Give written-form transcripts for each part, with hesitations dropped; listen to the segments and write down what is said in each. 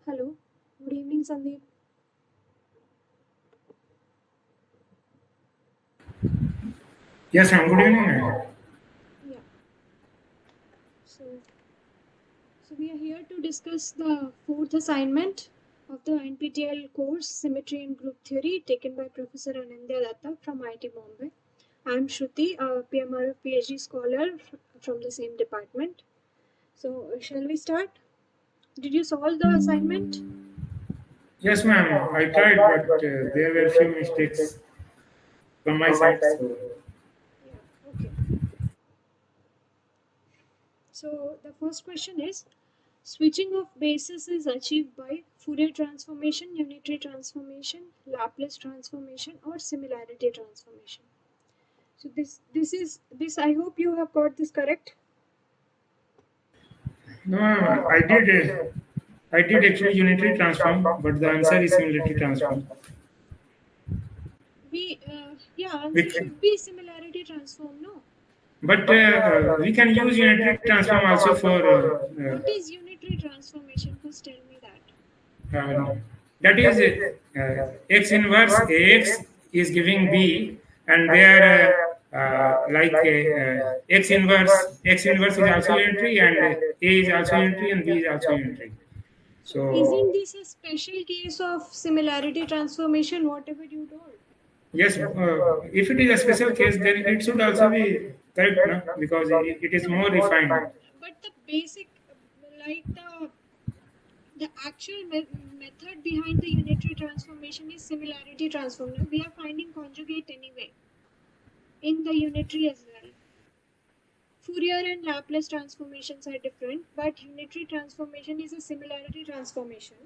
Hello, good evening, Sandeep. Yes, ma'am. Good evening, ma'am. Yeah, so so we are here to discuss the fourth assignment of the NPTEL course Symmetry and Group Theory taken by Professor Anindya Datta from IIT Bombay. I'm Shruti, a PMR PhD scholar from the same department. So shall we start? Did you solve the assignment? Yes, ma'am. I tried, but there were few mistakes from my side. So, Yeah, okay. So the first question is switching of bases is achieved by Fourier transformation, unitary transformation, Laplace transformation, or similarity transformation. So this I hope you have got this correct. no, ma'am. I did actually unitary transform, but the answer is similarity transform. We yeah, answer We should be similarity transform. No, but we can use unitary transform also for what is unitary transformation? First, tell me that. uh, that is x inverse ax is giving b, and there x inverse is also unitary, and a is also unitary, and b is also unitary. So isn't So this a special case of similarity transformation? Whatever you told. yes, if it is a special case, then it should also be correct, no? Because it is No, more refined. but the basic, like the actual method behind the unitary transformation is similarity transform. We are finding conjugate anyway in the unitary as well. Fourier and Laplace transformations are different, but unitary transformation is a similarity transformation.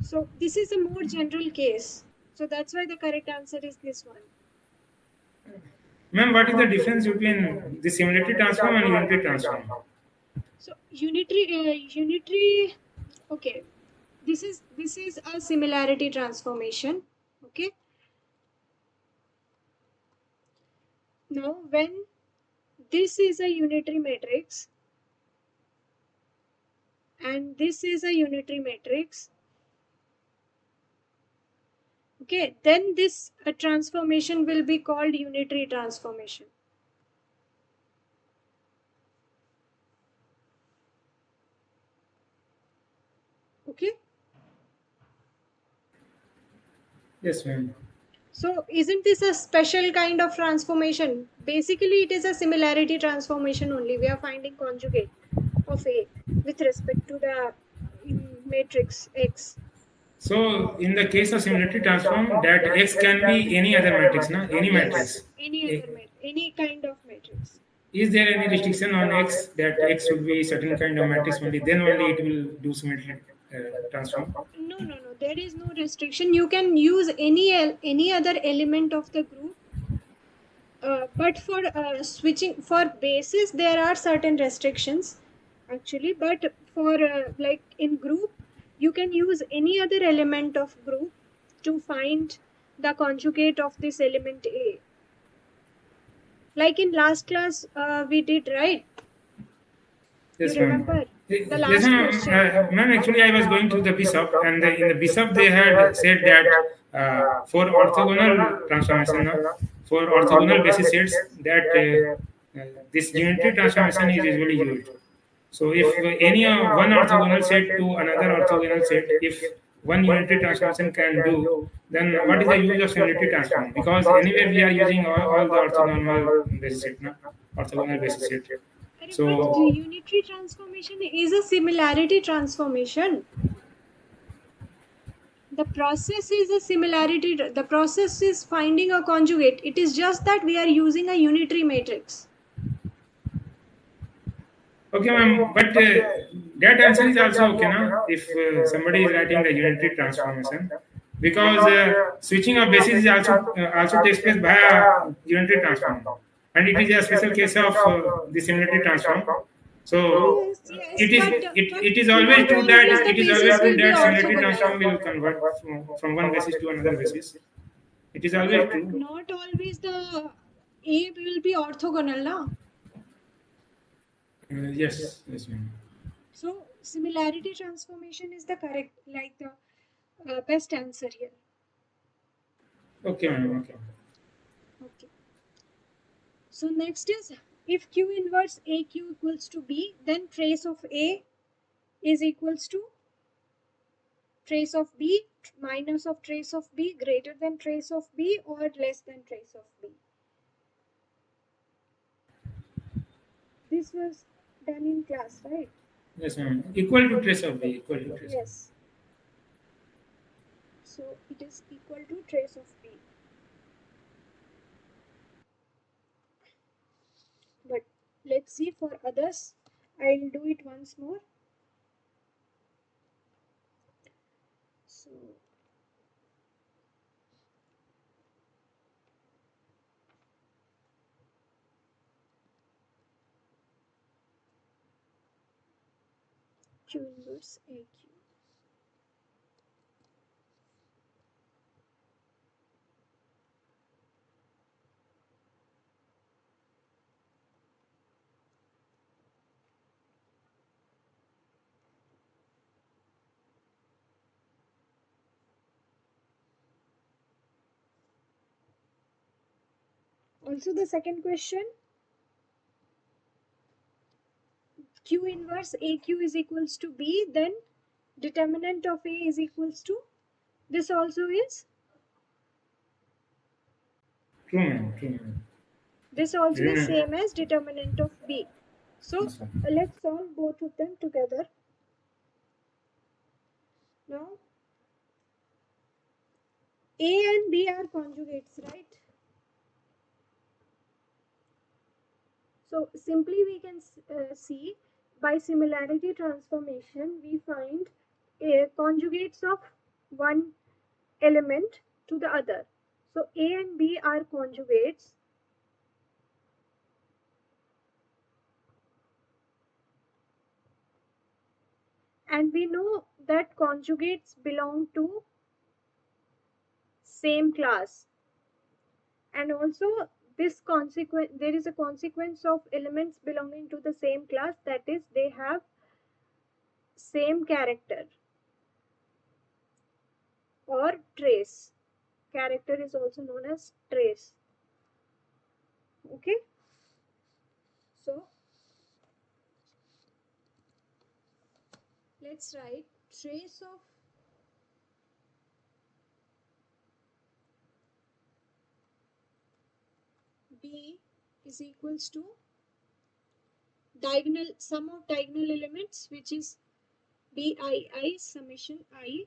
So this is a more general case. So that's why the correct answer is this one. Ma'am, what is the difference between the similarity transform and unitary transform? So unitary. Okay, this is a similarity transformation. Okay, now when this is a unitary matrix and this is a unitary matrix, okay, then this transformation will be called unitary transformation. Okay, Yes, ma'am. so isn't this a special kind of transformation? Basically it is a similarity transformation only. We are finding conjugate of A with respect to the matrix X. So in the case of similarity transform, that X can be any other matrix, na? Any Yes, matrix. any Eh, other any kind of matrix. Is there any restriction on X that X should be certain kind of matrix only? Then only it will do symmetry transform. No, no, no. There is no restriction. You can use any other element of the group. But for switching for bases, there are certain restrictions actually. But for like in group, you can use any other element of group to find the conjugate of this element A. Like in last class, we did right. You Yes, ma'am. remember the Yes, last ma'am. question? Ma'am, actually, I was going through the bishop, and in the bishop they had said that for orthogonal transformation, for orthogonal basis sets, that this unitary transformation is usually used. So, if any one orthogonal set to another orthogonal set, if one unitary transformation can do, then what is the use of unitary transform? Because anyway, we are using all the orthogonal basis set, no? Orthogonal basis set. But So unitary transformation is a similarity transformation. The process is a similarity. The process is finding a conjugate. It is just that we are using a unitary matrix. okay, ma'am, but that answer is also okay, now. If somebody is writing the unitary transformation, because switching of basis is also takes place by a unitary transform, and it is a special case of the similarity transform. So Yes, yes, but it is always not true always that the it is always basis true will be that similarity orthogonal. transform will convert from one basis to another basis. It is always true. Not always the A will be orthogonal, na? Yes, yes, ma'am. So similarity transformation is the correct, like the best answer here. Okay, ma'am. Okay. Okay. So next is, if Q inverse AQ equals to B, then trace of A is equals to trace of B minus of trace of B, greater than trace of B or less than trace of B. This was done in class, right? Yes, ma'am. Equal to trace of B. Equal to trace of B. Yes. So it is equal to trace of B. But let's see for others. I'll do it once more. So Q inverse AQ. Also the second question, Q inverse AQ is equals to B, then determinant of A is equals to, this also is, True, ma'am. True, ma'am. this also is Remember. same as determinant of B. So Yes, ma'am. let's solve both of them together. Now A and B are conjugates, right? So simply we can see by similarity transformation we find conjugates of one element to the other. So A and B are conjugates, and we know that conjugates belong to same class, and also this consequence, there is a consequence of elements belonging to the same class, that is they have same character or trace. Character is also known as trace. Okay, so let's write trace of B is equals to diagonal sum of diagonal elements, which is BII summation I,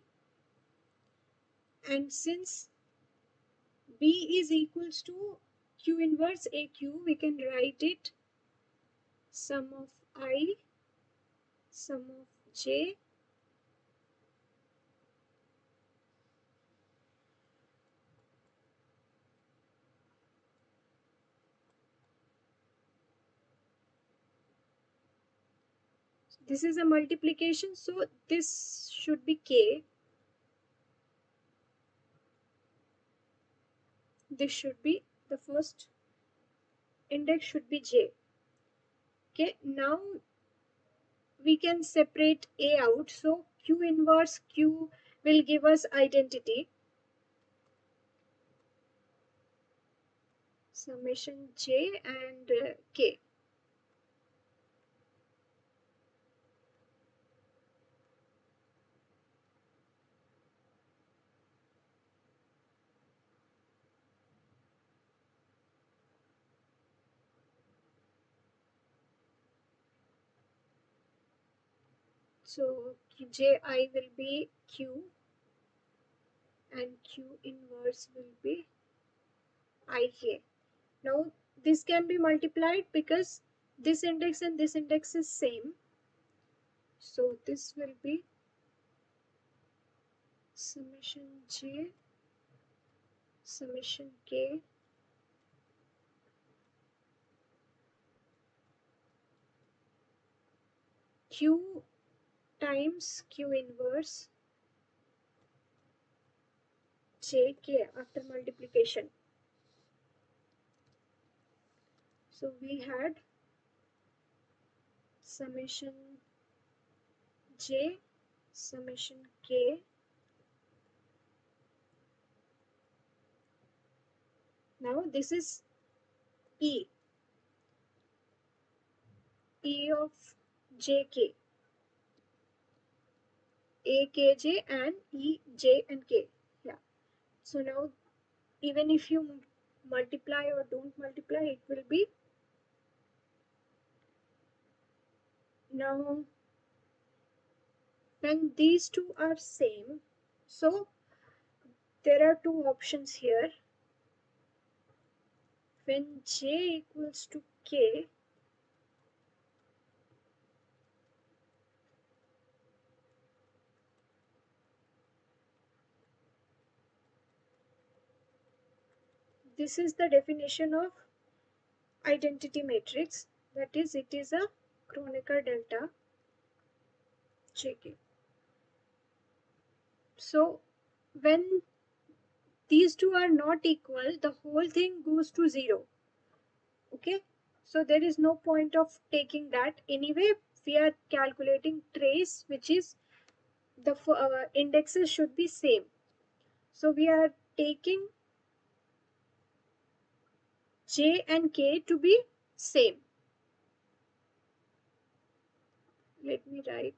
and since B is equals to Q inverse AQ, we can write it sum of I, sum of J, this is a multiplication, so this should be K, this should be, the first index should be J. Okay, now we can separate A out, so Q inverse Q will give us identity, summation J and K. So Ji will be Q and Q inverse will be Ik. Now this can be multiplied because this index and this index is same. So this will be summation J, summation K, Q times Q inverse JK after multiplication. So we had summation j summation k. Now this is e of jk, a k j and e j and k. Yeah. So now even if you multiply or don't multiply, it will be. Now when these two are same, so there are two options here. When j equals to k, this is the definition of identity matrix, that is, it is a Kronecker delta jk. So when these two are not equal, the whole thing goes to 0. Okay, so there is no point of taking that. Anyway, we are calculating trace, which is the indexes should be same. So we are taking j and k to be same. Let me write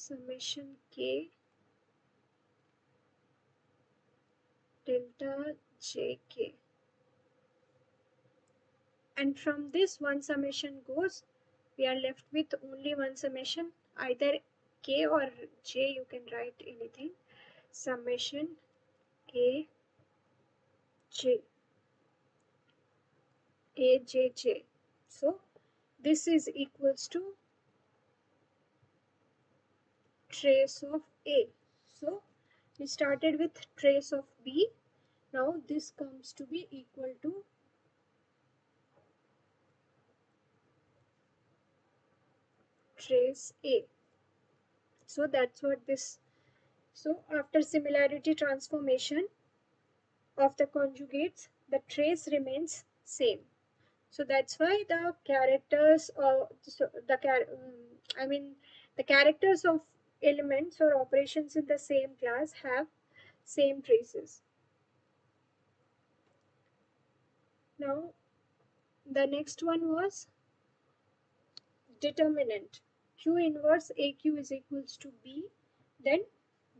summation k delta jk. And from this one summation goes, we are left with only one summation, either k or j, you can write anything. Summation a j, a j j. So this is equals to trace of a. So we started with trace of b. Now this comes to be equal to trace a. So that's what this. So after similarity transformation of the conjugates, the trace remains same. So that's why the characters or the characters of elements or operations in the same class have same traces. Now the next one was determinant. Q inverse AQ is equals to B, then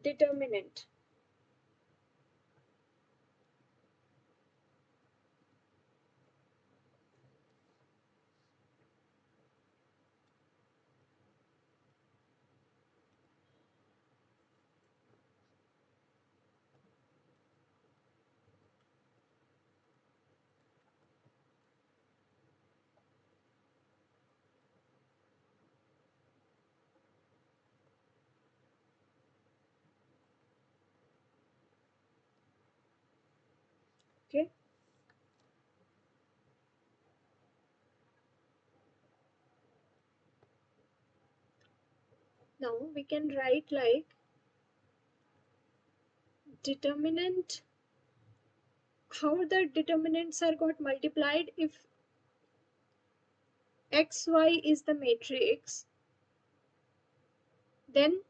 determinant. Okay. Now we can write like determinant. How the determinants are got multiplied? If xy is the matrix, then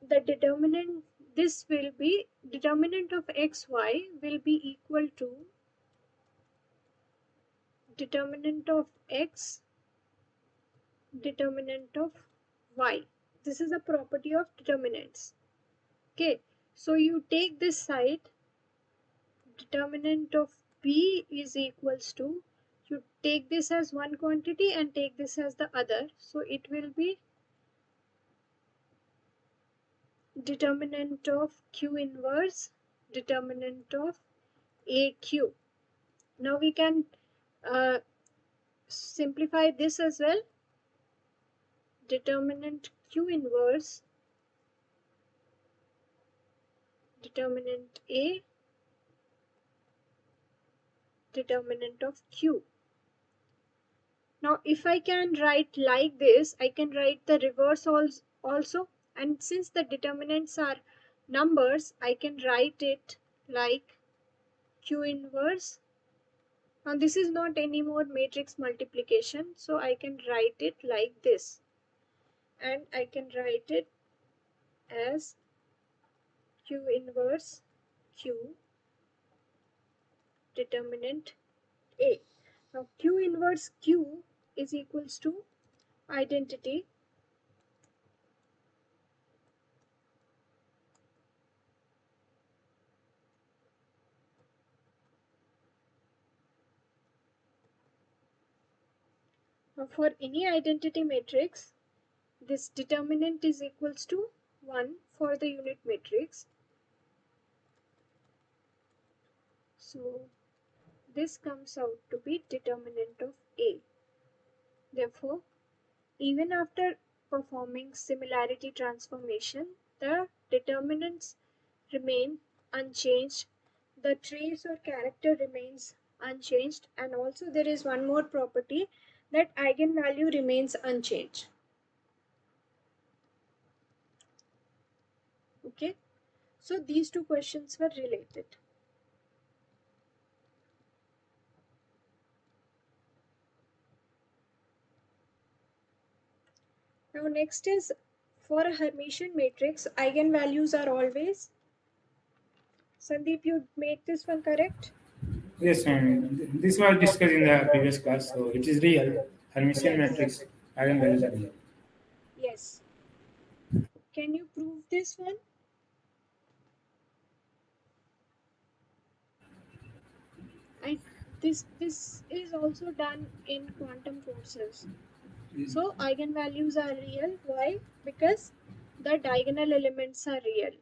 the determinant, this will be determinant of xy will be equal to determinant of x determinant of y. This is a property of determinants. Okay, so you take this side, determinant of b is equals to, you take this as one quantity and take this as the other, so it will be determinant of q inverse determinant of aq. Now we can uh, simplify this as well. Determinant q inverse determinant a determinant of q. Now if I can write like this, I can write the reverse also, and since the determinants are numbers, I can write it like q inverse. Now this is not anymore matrix multiplication, so I can write it like this. and I can write it as Q inverse Q determinant A. Now Q inverse Q is equals to identity for any identity matrix. This determinant is equals to 1 for the unit matrix. So this comes out to be determinant of A. Therefore, even after performing similarity transformation, the determinants remain unchanged. The trace or character remains unchanged, and also there is one more property, that eigenvalue remains unchanged. Okay, so these two questions were related. Now next is, for a Hermitian matrix, eigenvalues are always, Sandeep, you made this one correct? Yes, this was discussed in the previous class, so it is real. Hermitian Yes. matrix eigenvalues are real. Yes. Can you prove this one? I this is also done in quantum courses. So eigenvalues are real. Why? Because the diagonal elements are real.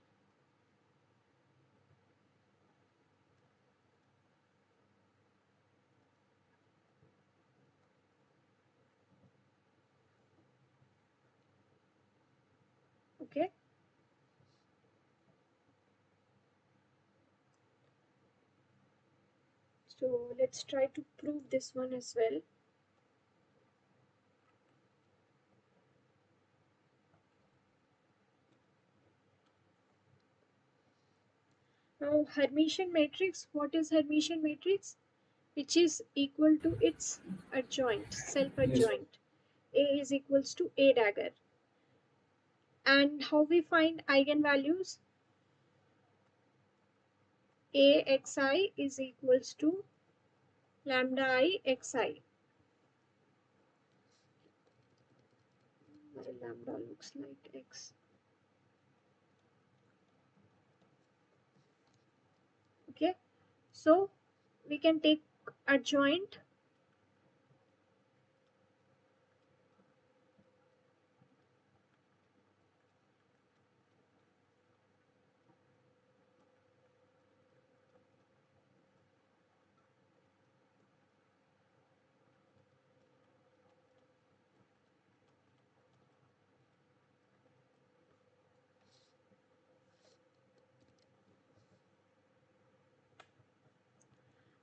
Okay. So let's try to prove this one as well. Now Hermitian matrix, what is Hermitian matrix? Which is equal to its adjoint, Yes. self-adjoint. A is equals to A dagger. And how we find eigenvalues? A xi is equals to lambda I xi. My lambda looks like x. Okay, so we can take adjoint.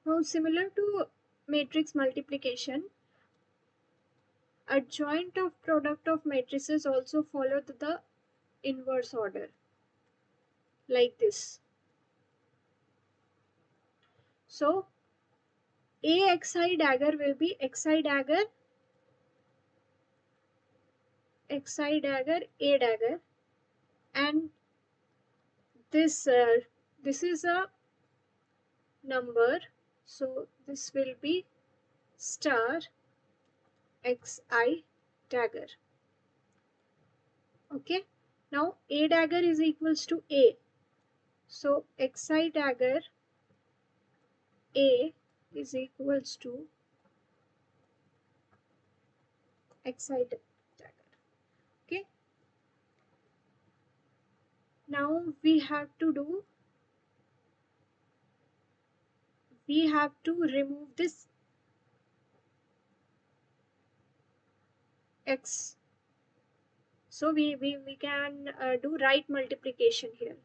Now similar to matrix multiplication, adjoint of product of matrices also follow the inverse order, like this. So AXI dagger will be XI dagger, XI dagger, A dagger, and this is a number, so this will be star XI dagger. Okay, now A dagger is equals to A, so XI dagger A is equals to XI dagger. Okay, now we have to remove this X. So we can do right multiplication here.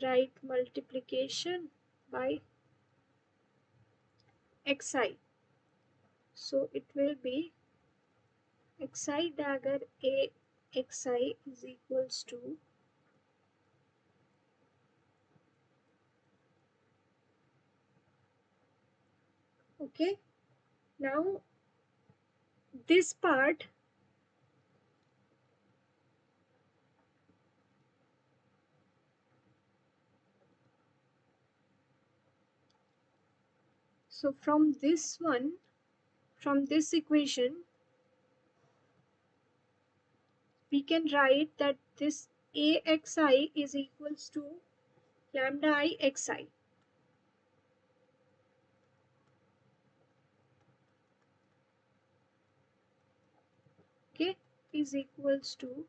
Right multiplication by xi. So it will be xi dagger A xi is equals to Okay, now this part, so from this one, from this equation, we can write that this AXI is equals to lambda I xi. Okay, is equals to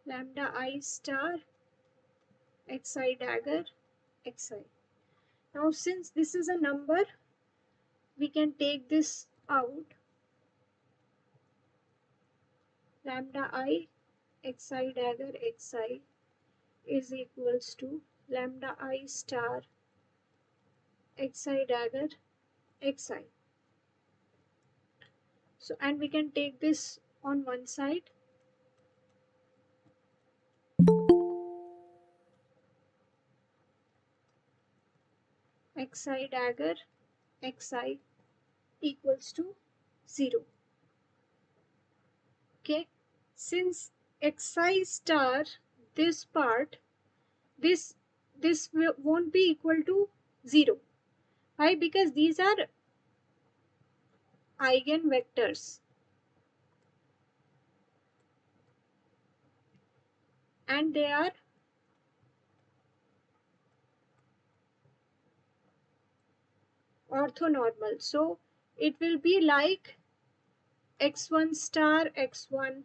lambda I star xi dagger xi. Now since this is a number, we can take this out. Lambda I xi dagger xi is equals to lambda I star xi dagger xi. So, and we can take this on one side. Xi dagger xi equals to 0. Okay, since xi star, this part, this won't be equal to 0. Why? Because these are eigenvectors and they are orthonormal. So it will be like x1 star x1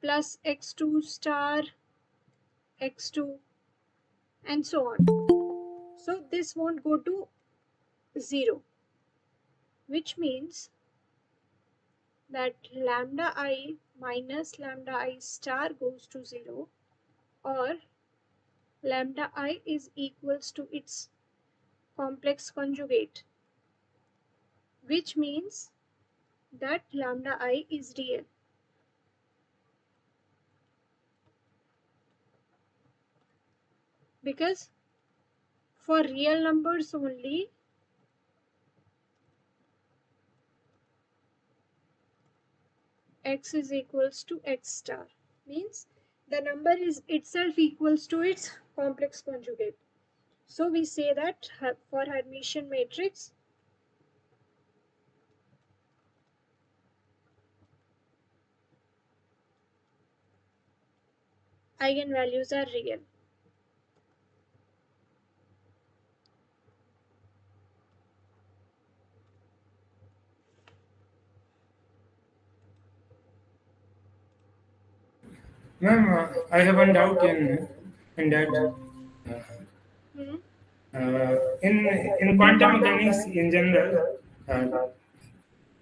plus x2 star x2 and so on. So this won't go to 0, which means that lambda I minus lambda I star goes to 0, or lambda I is equals to its complex conjugate, which means that lambda I is real. Because for real numbers only, x is equals to x star, means the number is itself equals to its complex conjugate. So we say that for Hermitian matrix, eigenvalues are real. Ma'am, I have one doubt in that. Uh, Hmm? in quantum mechanics in general, uh,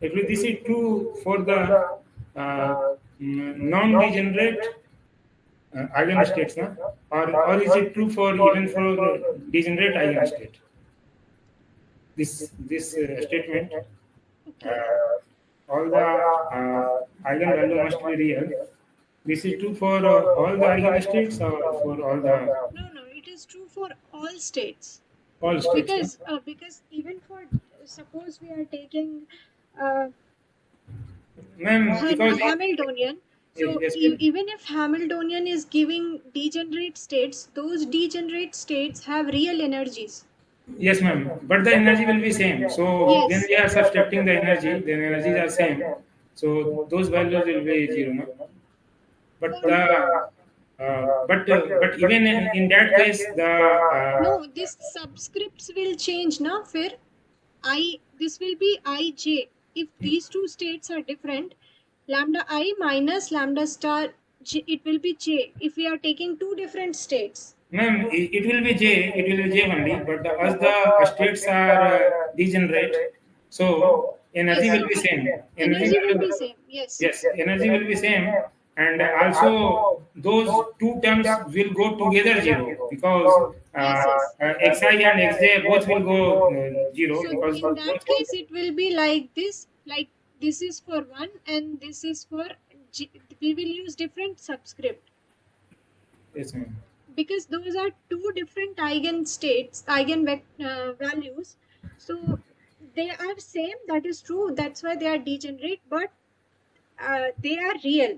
if this is true for the uh, non-degenerate eigenstates, na? Or is it true for even for degenerate eigenstate? This statement, Okay. uh, all the eigenvalue must be real. This is true for all the eigenstates or for all the No, no, it is true for all states. all states, no? Because even for, suppose we are taking uh, Ma'am, because Hamiltonian. So yes, ma'am. even if Hamiltonian is giving degenerate states, those degenerate states have real energies. Yes, ma'am. But the energy will be same. So when Yes. we are subtracting the energy, then energies are same. So those values will be zero, no? But For but even in that case, the no, this subscripts will change now. Fir I, this will be ij. If these two states are different, lambda I minus lambda star j, it will be j. If we are taking two different states. ma'am, it will be J, it will be J only, but as the states are degenerate, so energy Yes. will be same. Energy Energy will will, be same. Yes. yes, energy will be same, and also those two terms will go together zero because Yes, yes. xi and xj both will go zero So because in both. that case, it will be like this. Like this is for one, and this is for G. We will use different subscript Yes, ma'am. because those are two different eigen states, values. So They are same, that is true, that's why they are degenerate, but they are real.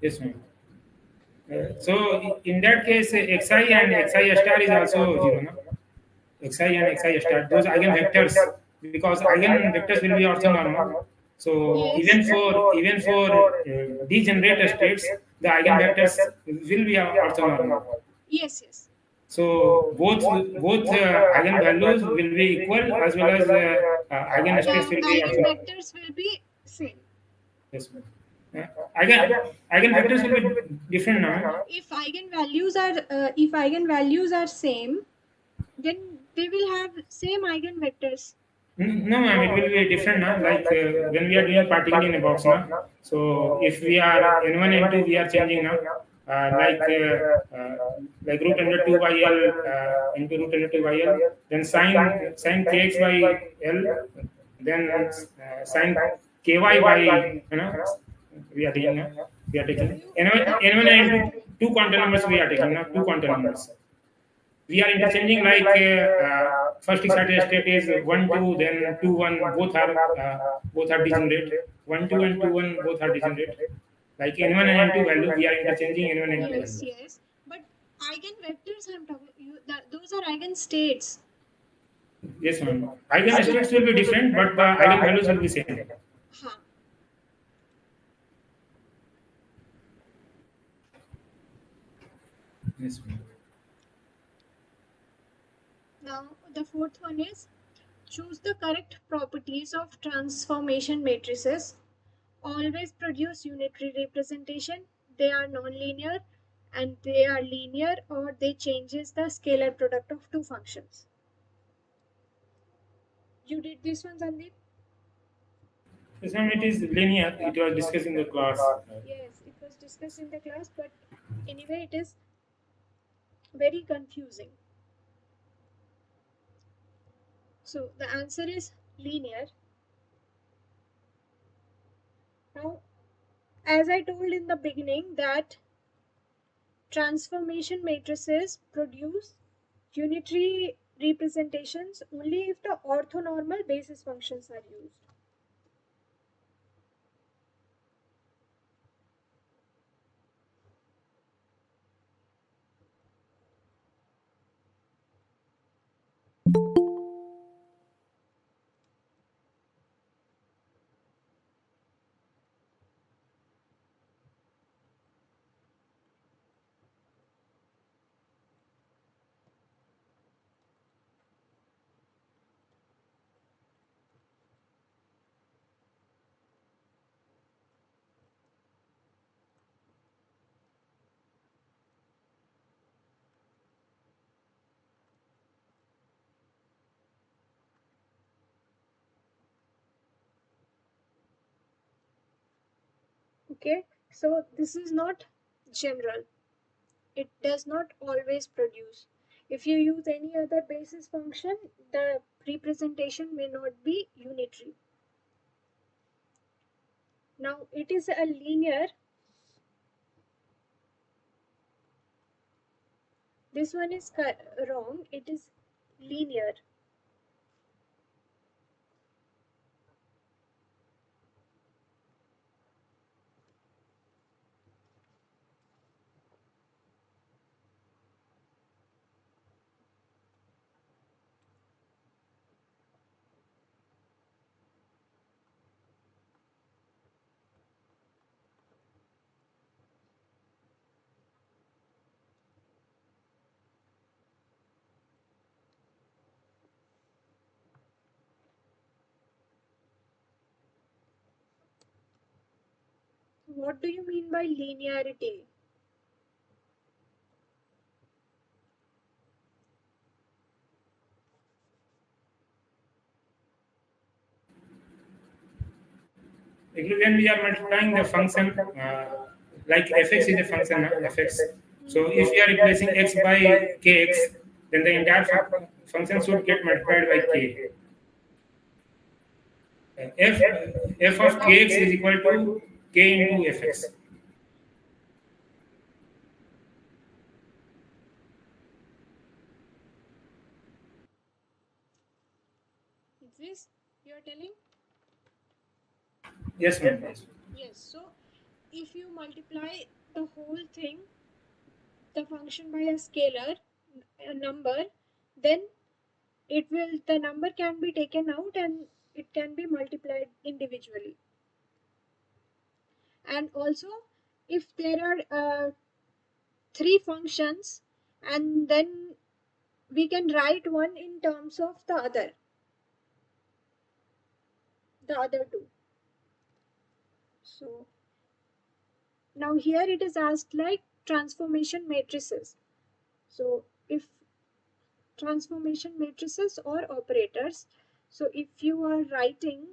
Yes, ma'am. So in that case, xi and xi star is also zero, no? Xi and xi star, those eigenvectors, because eigenvectors will be orthonormal. So Yes. even for degenerate states, the eigenvectors will be orthonormal. Yes, yes. So both eigenvalues will be equal, as well as eigenstates will be orthonormal. Eigenvectors will be same. Yes, ma'am. Eigenvectors will be different now, ma'am. If eigenvalues are same, then they will have same eigenvectors. No, ma'am, it will be different now. Like when we are doing particle in a box now. So if we are n1, n2, we are changing now. Uh, like uh, uh, like root under 2 by L into root under 2 by L. Then sine kx by L. Then sine ky by, we are taking now. We are taking n1 and n2, two quantum numbers we are taking now. Two quantum numbers we are interchanging, like first excited state is 1 2, then 2 1, both are degenerate. 1 2 and 2 1 both are degenerate. Like n1 and n2 value, we are interchanging n1 and n2 Yes, value. yes. But eigenvectors I'm talking those are eigenstates. Yes, ma'am. Eigen states will be different, but the eigen values will be same. Huh. Yes, ma'am. Now the fourth one is choose the correct properties of transformation matrices. Always produce unitary representation. They are nonlinear and they are linear, or they changes the scalar product of two functions. You did this one, Sandeep? Yes, ma'am. It is linear. It was discussed in the class. Yes, it was discussed in the class, but anyway, it is very confusing. So the answer is linear. Now, as I told in the beginning, that transformation matrices produce unitary representations only if the orthonormal basis functions are used. Okay, so this is not general. It does not always produce. If you use any other basis function, the representation may not be unitary. Now, it is a linear. This one is wrong. It is linear. What do you mean by linearity? Actually, when we are multiplying the function, like fx is a function, fx. So if we are replacing x by kx, then the entire function should get multiplied by k. F of kx is equal to k into fx. Is this you are telling? Yes, ma'am. Yes. Yes. So if you multiply the whole thing, the function by a scalar, a number, then the number can be taken out and it can be multiplied individually. And also, if there are three functions, and then we can write one in terms of the other two. So now here it is asked like transformation matrices. So if transformation matrices or operators, so if you are writing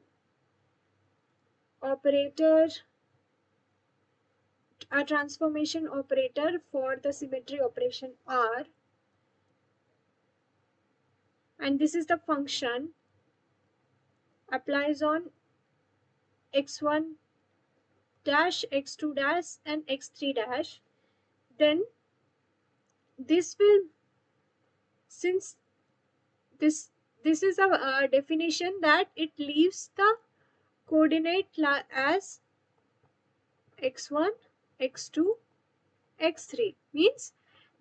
operator, a transformation operator for the symmetry operation R, and this is the function applies on x1 dash, x2 dash, and x3 dash, then this will, since this is a definition that it leaves the coordinate as x1, x2, x3, means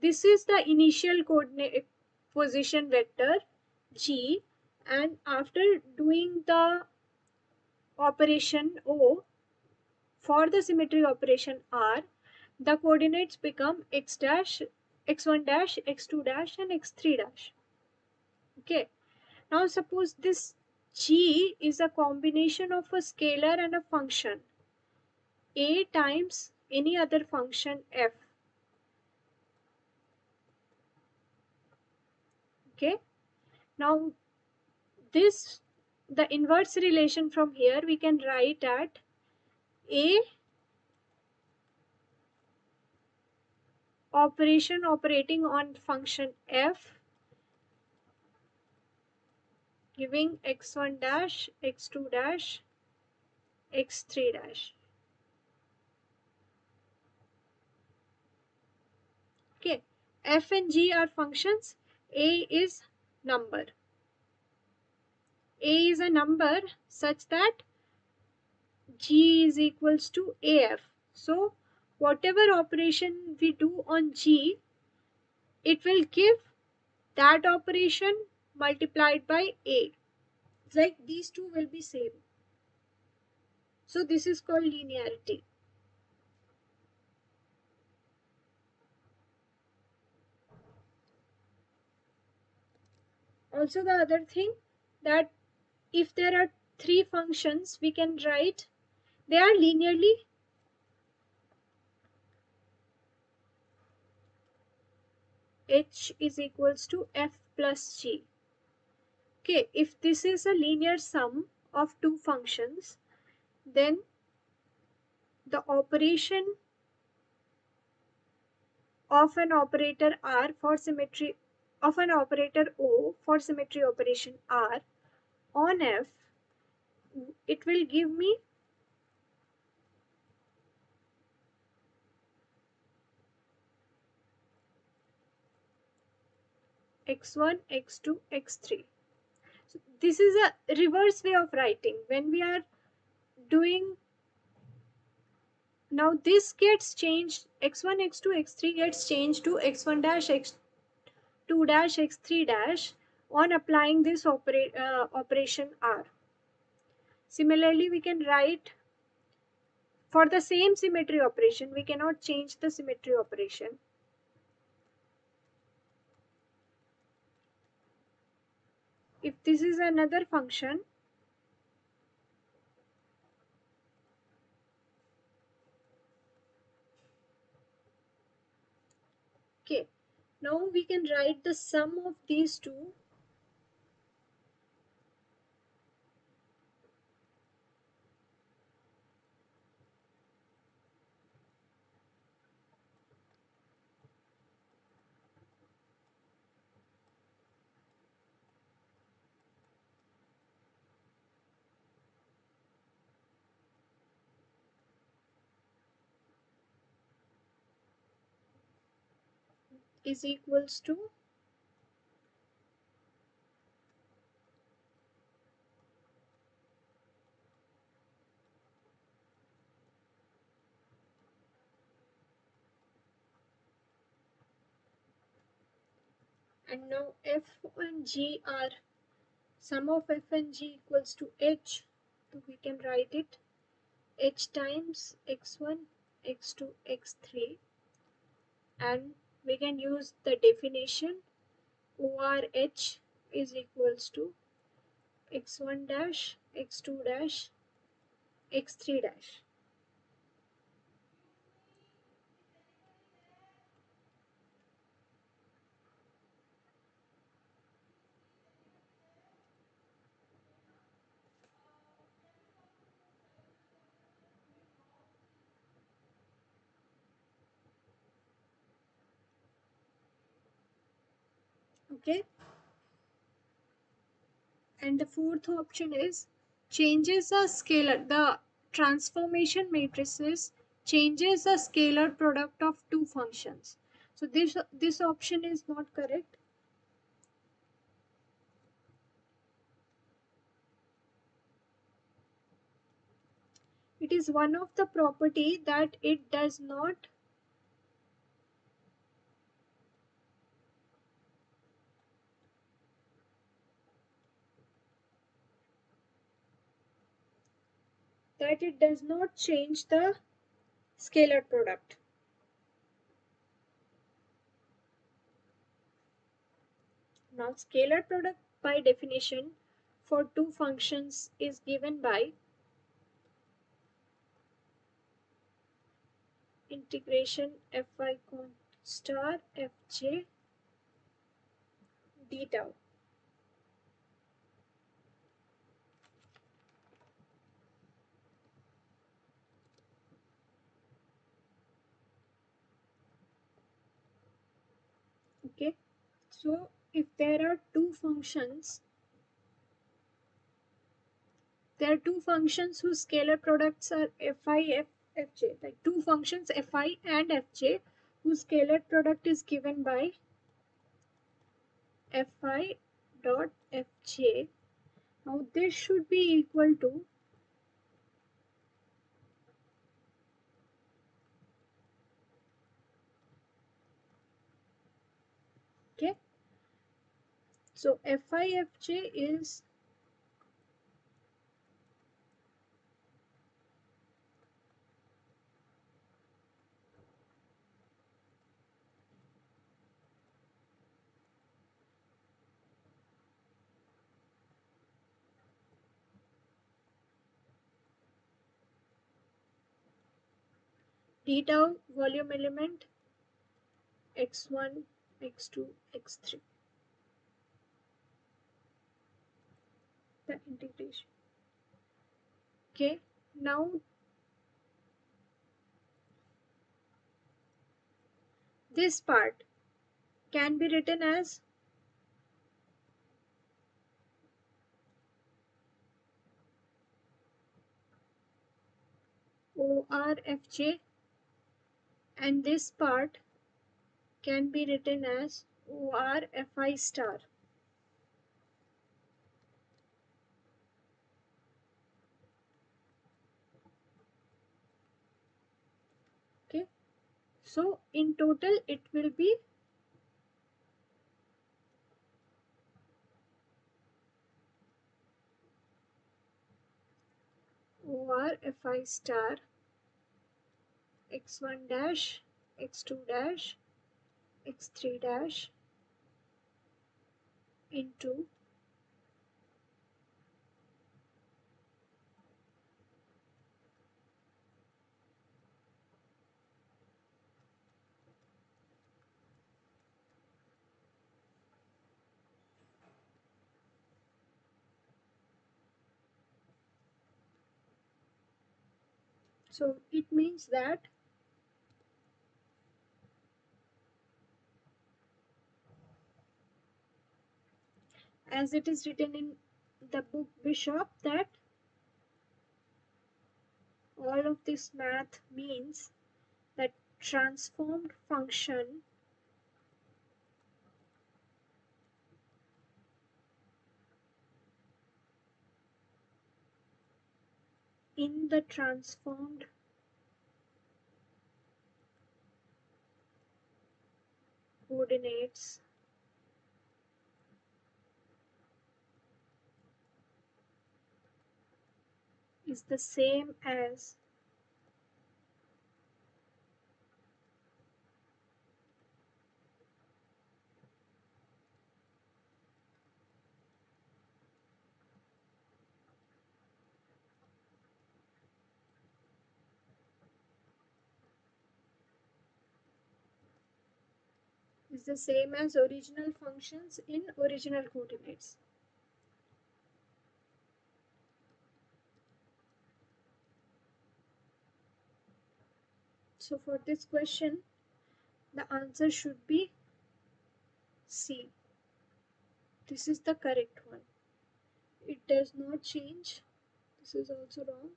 this is the initial coordinate position vector g, and after doing the operation O for the symmetry operation R, the coordinates become x dash, x1 dash, x2 dash, and x3 dash. Okay. Now suppose this g is a combination of a scalar and a function a times any other function f. Okay. Now this, the inverse relation from here we can write at a operation operating on function f giving x1 dash, x2 dash, x3 dash. Okay, f and g are functions. A is number. A is a number such that g is equals to af. So whatever operation we do on g, it will give that operation multiplied by a. It's like these two will be same. So this is called linearity. Also the other thing, that if there are three functions, we can write they are linearly h is equals to f plus g. Okay, if this is a linear sum of two functions, then the operation of an operator R for symmetry, of an operator O for symmetry operation R on F, it will give me x1, x2, x3. So this is a reverse way of writing. When we are doing, now this gets changed, x1, x2, x3 gets changed to x1 dash, x2 dash, x3 dash on applying this operation R. Similarly, we can write for the same symmetry operation, we cannot change the symmetry operation. If this is another function, okay, now we can write the sum of these two is equals to And now f and g are sum of f and g equals to h. So we can write it h times x1, x2, x3, and we can use the definition ORH is equals to x1 dash, x2 dash, x3 dash. Okay, and the fourth option is changes a scalar. The transformation matrices changes a scalar product of two functions. So this option is not correct. It is one of the property that it does not change the scalar product. Now scalar product by definition for two functions is given by integration fi star fj d tau. Okay, so if there are two functions whose scalar products are fj, like two functions fi and fj whose scalar product is given by fi dot fj. Now this should be equal to okay. So fi fj is d tau volume element x1, x2, x3. The integration. Okay, now this part can be written as ORFJ, and this part can be written as ORFI star. Okay, so in total it will be ORFI star x1 dash, x2 dash, x3 dash into so it means that as it is written in the book Bishop that all of this math means that transformed function in the transformed coordinates is the same as original functions in original coordinates. So for this question, the answer should be C. This is the correct one. It does not change. This is also wrong.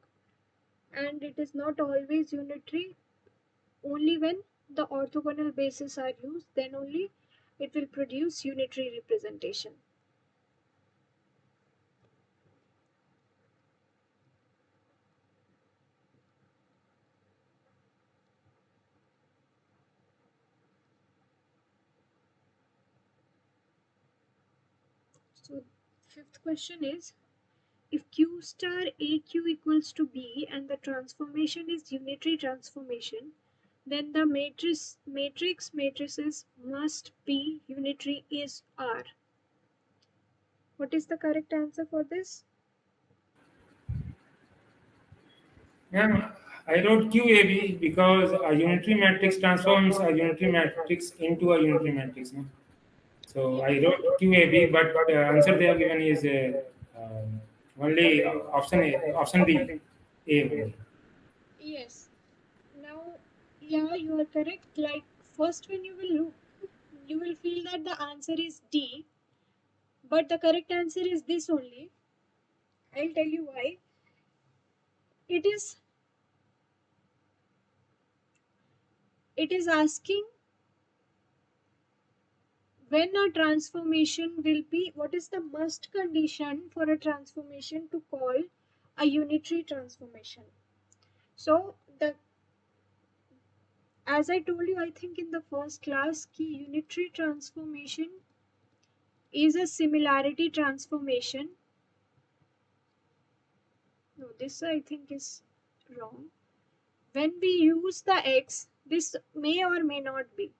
And it is not always unitary. Only when the orthogonal bases are used, then only it will produce unitary representation. So fifth question is, if Q star AQ equals to B and the transformation is unitary transformation, then the matrices must be unitary is R. What is the correct answer for this? Ma'am, I wrote QAB because a unitary matrix transforms a unitary matrix into a unitary matrix. No? So I wrote QAB, but answer they have given is only option B, A only. Yes. Now, yeah, you are correct. Like, first, when you will look, you will feel that the answer is D, but the correct answer is this only. I'll tell you why. It is it is asking when a transformation will be, what is the must condition for a transformation to call a unitary transformation. So the, as I told you, I think in the first class, key unitary transformation is a similarity transformation. No, this I think is wrong. When we use the x, this may or may not be.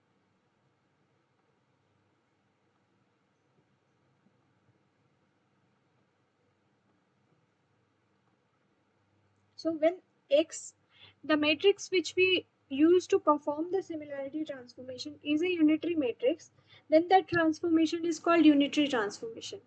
So when x, the matrix which we use to perform the similarity transformation is a unitary matrix, then that transformation is called unitary transformation.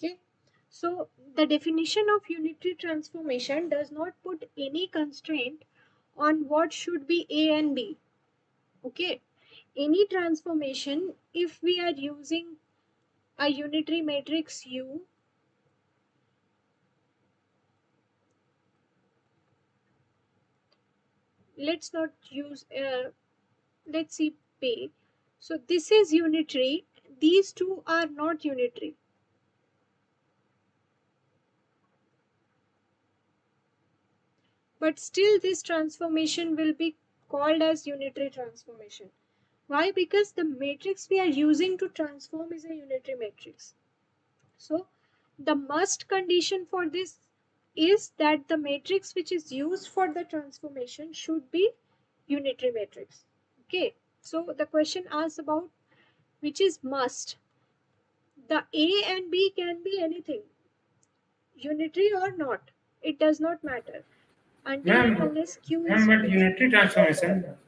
Okay. So the definition of unitary transformation does not put any constraint on what should be A and B. Okay. Any transformation, if we are using a unitary matrix U, let's not use, let's see P. So this is unitary. These two are not unitary. But still this transformation will be called as unitary transformation. Why? Because the matrix we are using to transform is a unitary matrix. So the must condition for this is that the matrix which is used for the transformation should be unitary matrix. Okay. So the question asks about which is must. The A and B can be anything, unitary or not. It does not matter. until and Ma'am, unless Q is ma'am, unitary.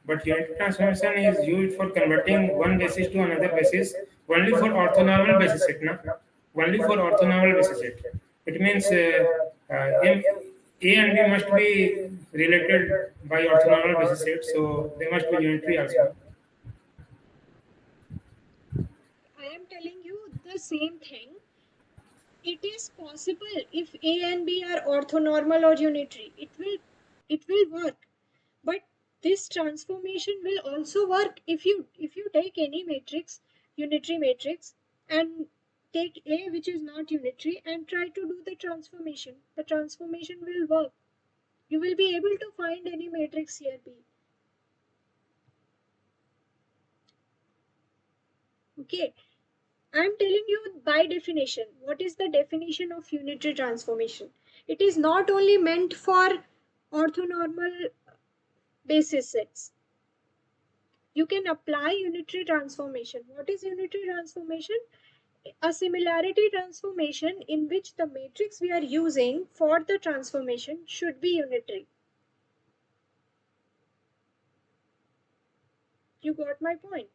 but unitary transformation is used for converting one basis to another basis only for orthonormal basis set, na? Only for orthonormal basis set. It means A and B must be related by orthonormal basis set, so they must be unitary also. I am telling you the same thing. It is possible if A and B are orthonormal or unitary. It will work. But this transformation will also work if you take any matrix, unitary matrix, and take A which is not unitary and try to do the transformation. The transformation will work. You will be able to find any matrix here B. Okay. I'm telling you by definition. What is the definition of unitary transformation? It is not only meant for orthonormal basis sets. You can apply unitary transformation. What is unitary transformation? A similarity transformation in which the matrix we are using for the transformation should be unitary. You got my point?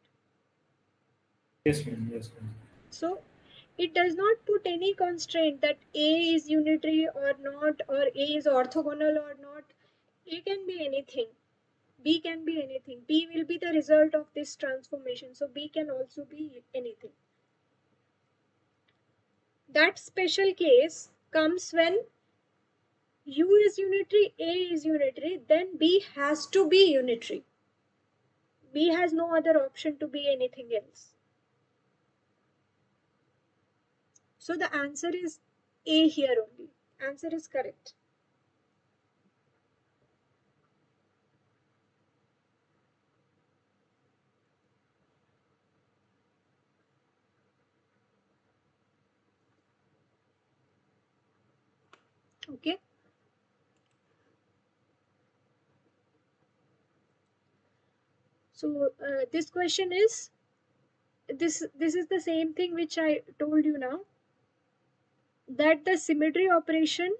Yes, ma'am. Yes, ma'am. So it does not put any constraint that A is unitary or not, or A is orthogonal or not. A can be anything. B can be anything. B will be the result of this transformation. So B can also be anything. That special case comes when U is unitary, A is unitary, then B has to be unitary. B has no other option to be anything else. So the answer is A here only. Answer is correct. Okay. So this question is this is the same thing which I told you now, that the symmetry operation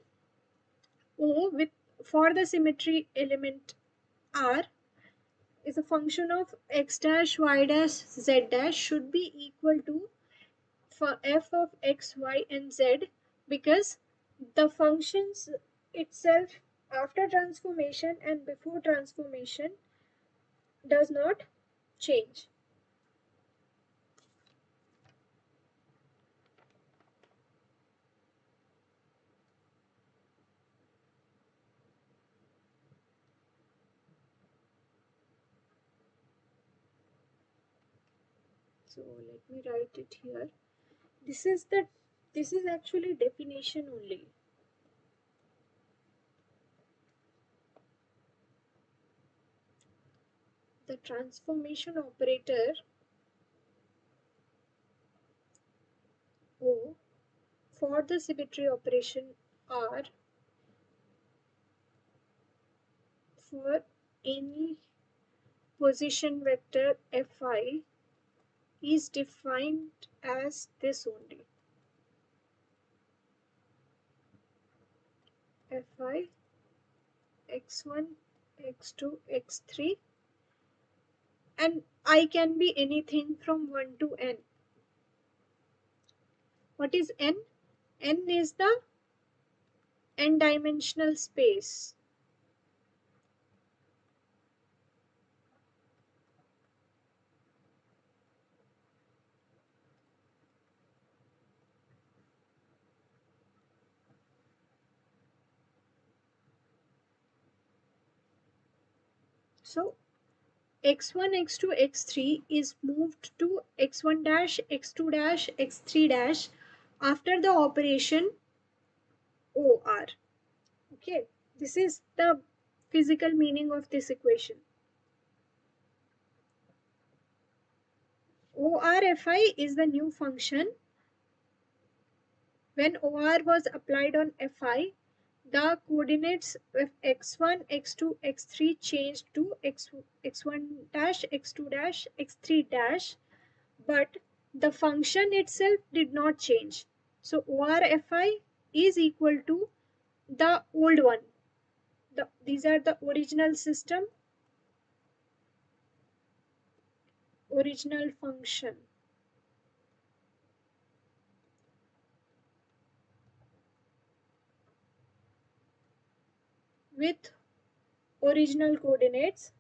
O with for the symmetry element R is a function of x dash y dash z dash should be equal to for f of x, y, and z, because the functions itself after transformation and before transformation does not change. So let me write it here. This is the this is actually definition only. The transformation operator O for the symmetry operation R for any position vector Fi is defined as this only. Fi x1, x2, x3, and I can be anything from 1 to n. What is n? N is the n-dimensional space. So x1, x2, x3 is moved to x1 dash, x2 dash, x3 dash after the operation OR. Okay, this is the physical meaning of this equation. ORFI is the new function. When OR was applied on Fi, the coordinates of x1, x2, x3 changed to x1 dash, x2 dash, x3 dash, but the function itself did not change. So ORFI is equal to the old one. These are the original system, original function with original coordinates.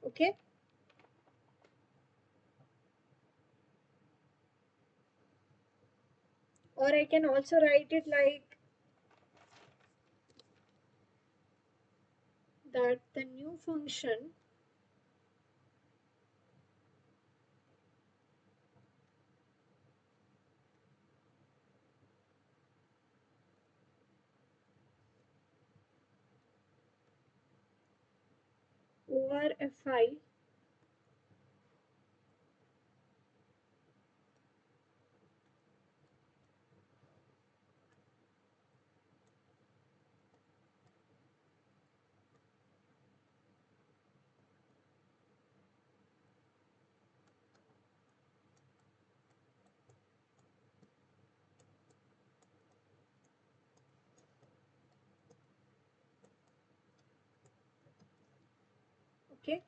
Okay, or I can also write it like that: the new function over fi okay.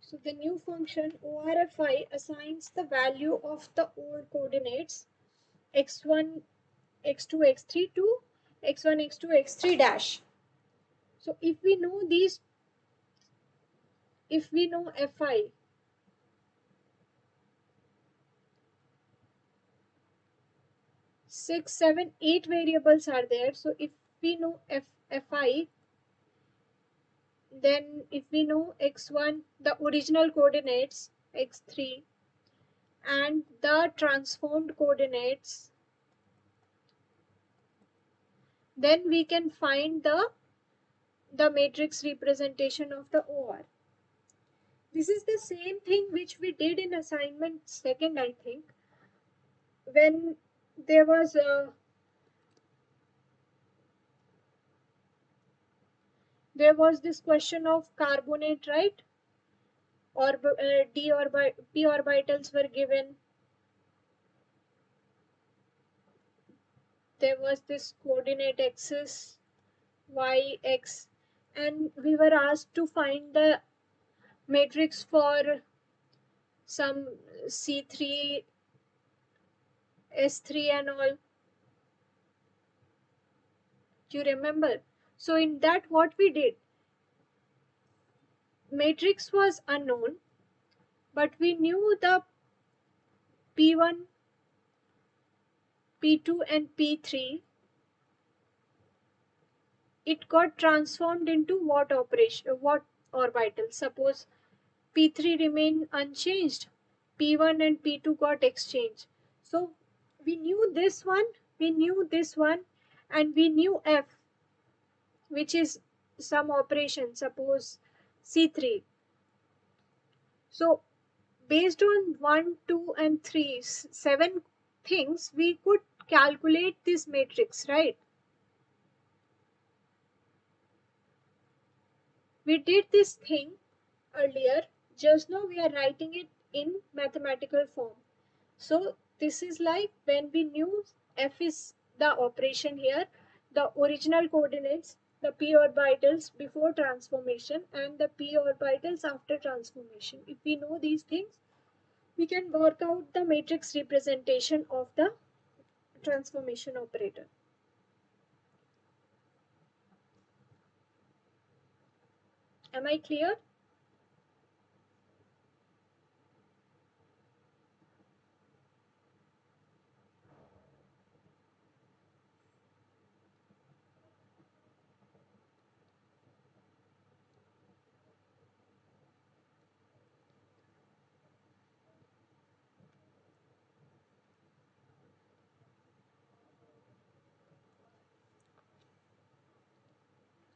So the new function ORFI assigns the value of the old coordinates x1, x2, x3 to x1, x2, x3 dash. So if we know fi, 6, 7, 8 variables are there. So if we know fi, then if we know x1, the original coordinates x3, and the transformed coordinates, then we can find the matrix representation of the OR. This is the same thing which we did in assignment second, I think, when there was this question of carbonate, right? Or p orbitals were given. There was this coordinate axis y, x, and we were asked to find the matrix for some C3, S3 and all. Do you remember? So in that, what we did, matrix was unknown, but we knew the P1, P2 and P3. It got transformed into what orbital? Suppose P3 remained unchanged, P1 and P2 got exchanged. So we knew this one, and we knew F, which is some operation, suppose C3. So based on 1, 2 and 3, 7 things, we could calculate this matrix, right? We did this thing earlier, just now we are writing it in mathematical form. So this is like when we knew F is the operation here, the original coordinates, the p orbitals before transformation and the p orbitals after transformation. If we know these things, we can work out the matrix representation of the transformation operator. Am I clear?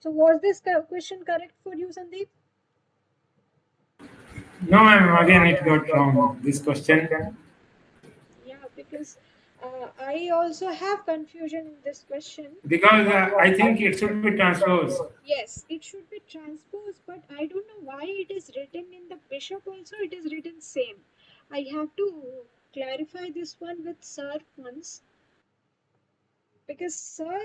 So was this question correct for you, Sandeep? No, ma'am. Again, it got wrong. This question Yeah, because I also have confusion in this question. because I think it should be transposed. Yes, it should be transposed, but I don't know why it is written in the bishop also, it is written same. I have to clarify this one with Sir once, because Sir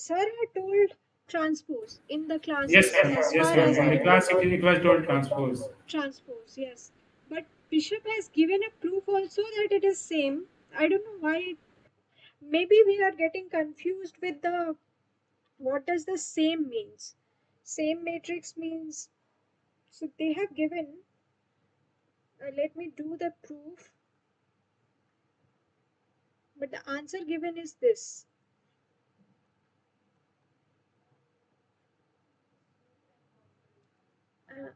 had told transpose in the Yes, classes ma'am. as Yes, far ma'am. as In I the know. class, it was told transpose. Transpose, yes. But Bishop has given a proof also that it is same. I don't know why. Maybe we are getting confused with the what does the same means. Same matrix means, so they have given, let me do the proof, but the answer given is this.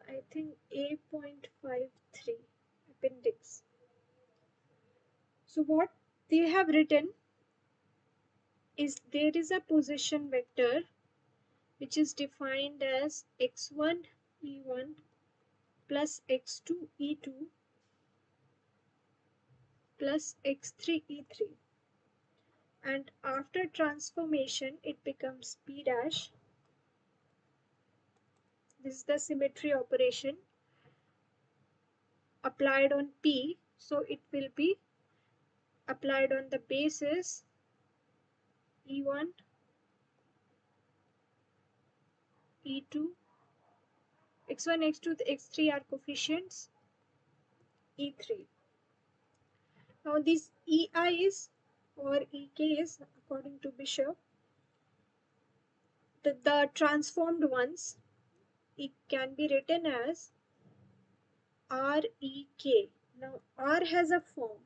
I think A.53 appendix. So what they have written is there is a position vector which is defined as x1 e1 plus x2 e2 plus x3 e3, and after transformation it becomes p dash. This is the symmetry operation applied on p, so it will be applied on the basis e1 e2, x1 x2 x3 are coefficients, e3. Now these ei's or ek's according to Bishop, the transformed ones, it can be written as REK. Now R has a form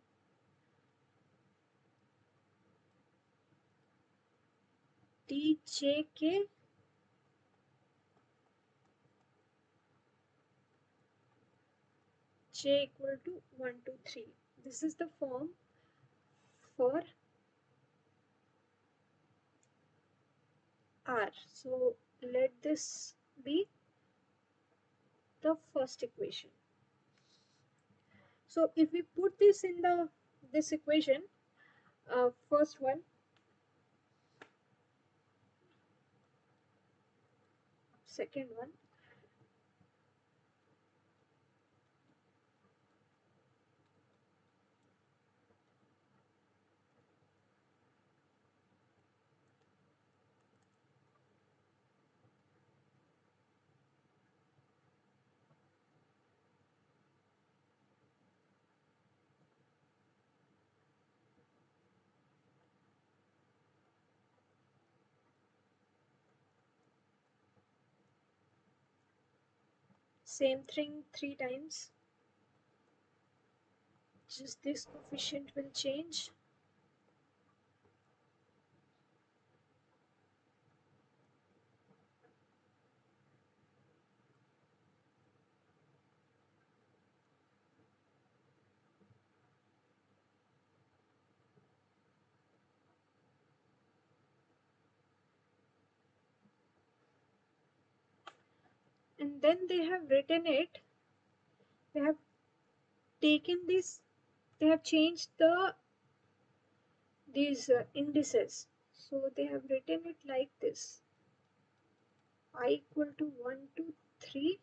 DJK J equal to 1 to 3. This is the form for R. So let this be the first equation. So if we put this in the this equation, first one, second one, same thing three times. Just this coefficient will change. And then they have written it, they have taken this, they have changed these indices. So they have written it like this: I equal to 1 to 3.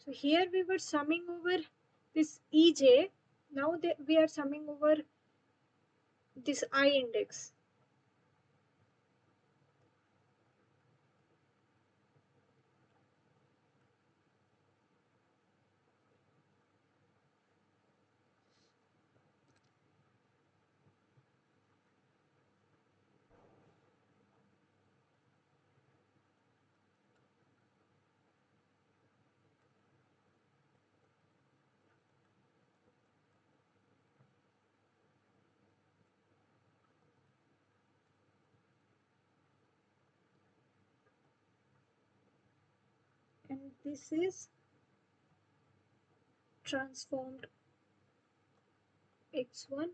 So here we were summing over this EJ. Now we are summing over this I index. and this is transformed x1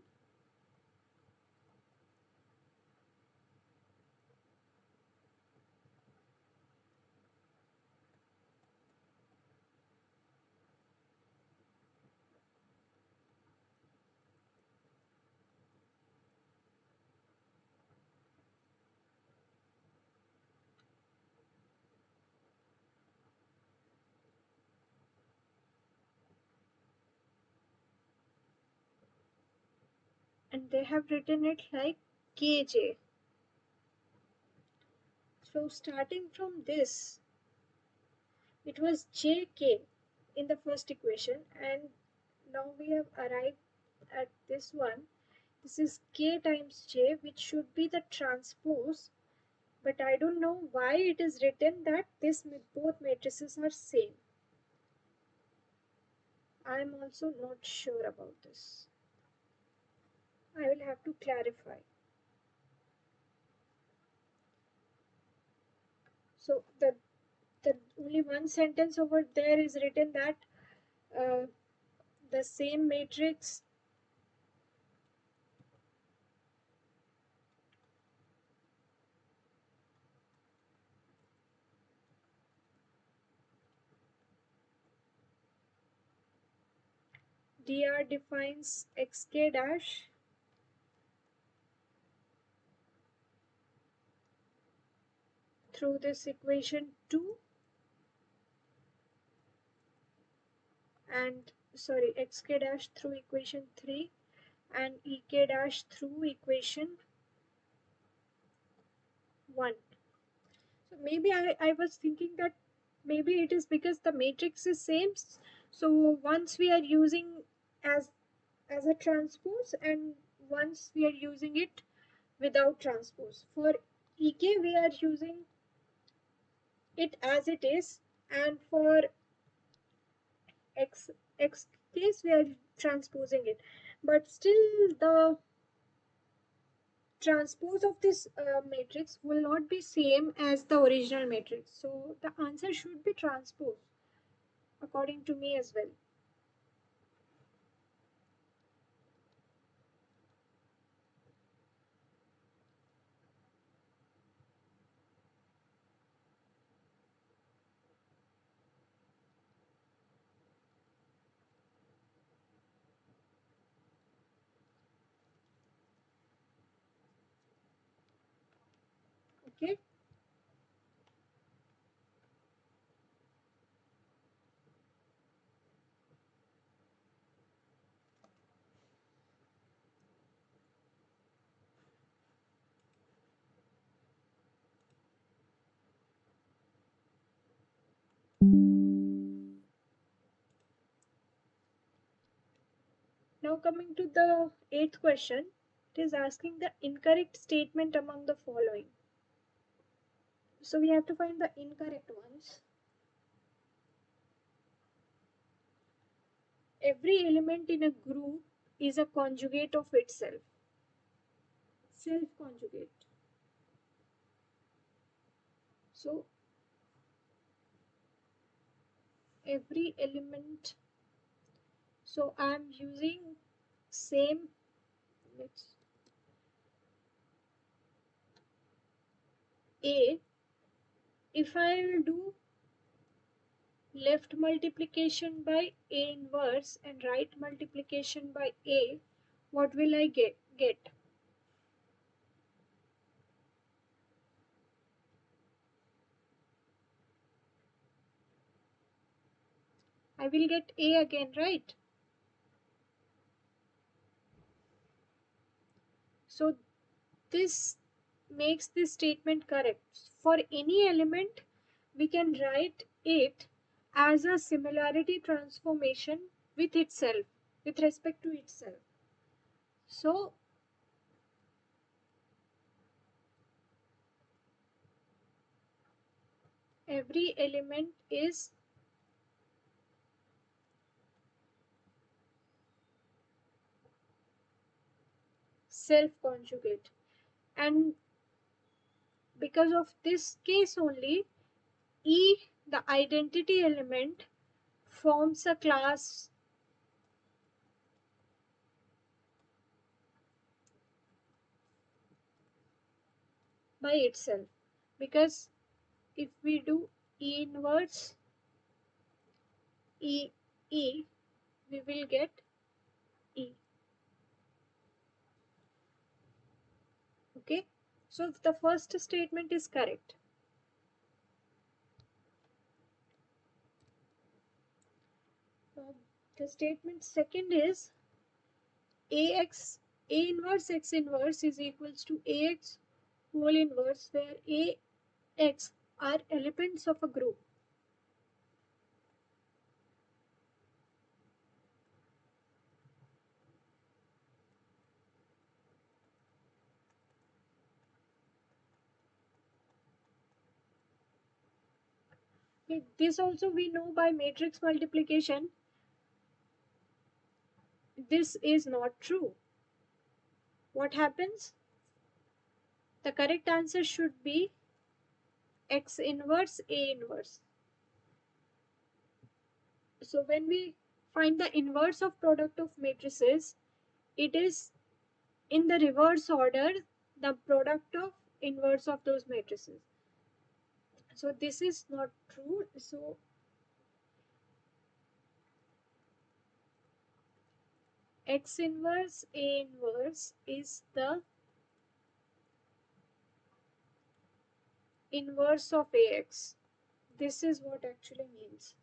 and they have written it like kj. So starting from this, it was jk in the first equation, and now we have arrived at this one. This is k times j, which should be the transpose, but I don't know why it is written that both matrices are same. I am also not sure about this. I will have to clarify. So the only one sentence over there is written that uh, the same matrix dr defines xk dash through this equation 2 and sorry xk dash through equation 3 and ek dash through equation 1. So maybe I was thinking that maybe it is because the matrix is same. So once we are using as as a transpose and once we are using it without transpose. For ek we are using it as it is, and for x case we are transposing it, but still the transpose of this matrix will not be same as the original matrix, so the answer should be transpose according to me as well. Okay, now coming to the eighth question, it is asking the incorrect statement among the following. So we have to find the incorrect ones. Every element in a group is a conjugate of itself. Self conjugate. So every element, so I'm using same, let's a, if I'll do left multiplication by a inverse and right multiplication by a, what will I get? I will get a again, right? So this makes this statement correct. For any element, we can write it as a similarity transformation with itself, with respect to itself. So every element is self-conjugate. And because of this case only, E the identity element forms a class by itself, because if we do E inverse E E, we will get E. Okay, so the first statement is correct. The statement second is AX A inverse X inverse is equals to AX whole inverse, where AX are elements of a group. Okay, this also we know by matrix multiplication. This is not true. What happens? The correct answer should be X inverse A inverse. So when we find the inverse of product of matrices, it is in the reverse order, the product of inverse of those matrices. So this is not true. So X inverse A inverse is the inverse of AX. This is what actually means.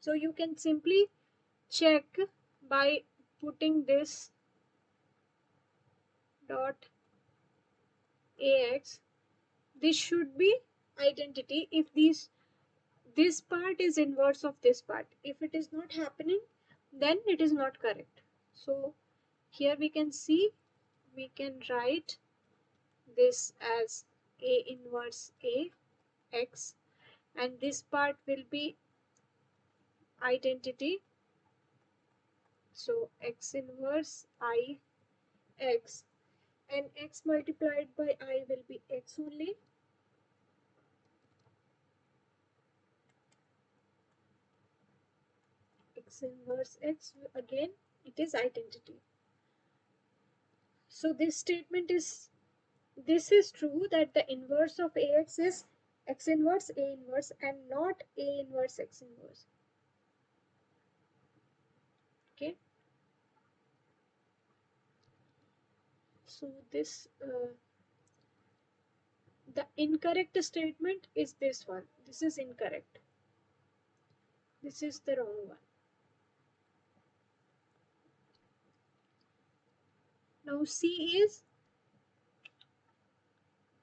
So you can simply check by putting this dot AX. This should be identity if this part is inverse of this part. If it is not happening, then it is not correct. So here we can see, we can write this as A inverse A X, and this part will be identity. So X inverse I X, and X multiplied by I will be X only. X inverse X, again it is identity. So this statement is, this is true that the inverse of AX is X inverse A inverse and not A inverse X inverse. Okay. So this the incorrect statement is this one. This is incorrect. This is the wrong one. Now C is,